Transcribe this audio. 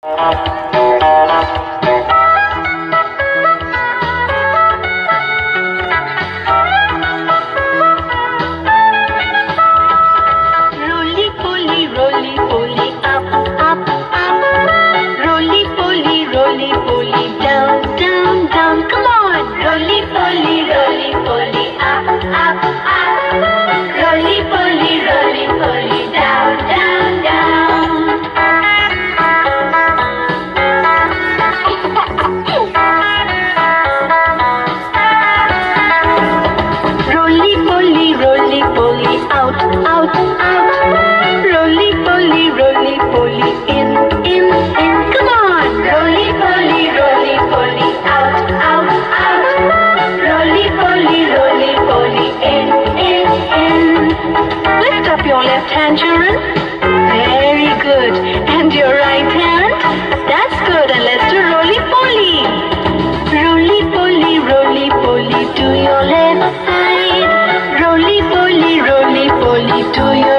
Roly-poly, up, up, up. Roly-poly, down, down, down. Come on! Roly-poly, up, up, up. Roly-poly, down, down, down. Roly-poly, out, out, out. Roly-poly, in, in, in. Come on! Roly-poly, out, out, out. Roly-poly, in, in, in. Lift up your left hand, children. Very good. And your right hand? That's good. And let's do roly-poly. Roly-poly, to your left side. Roly-poly, to your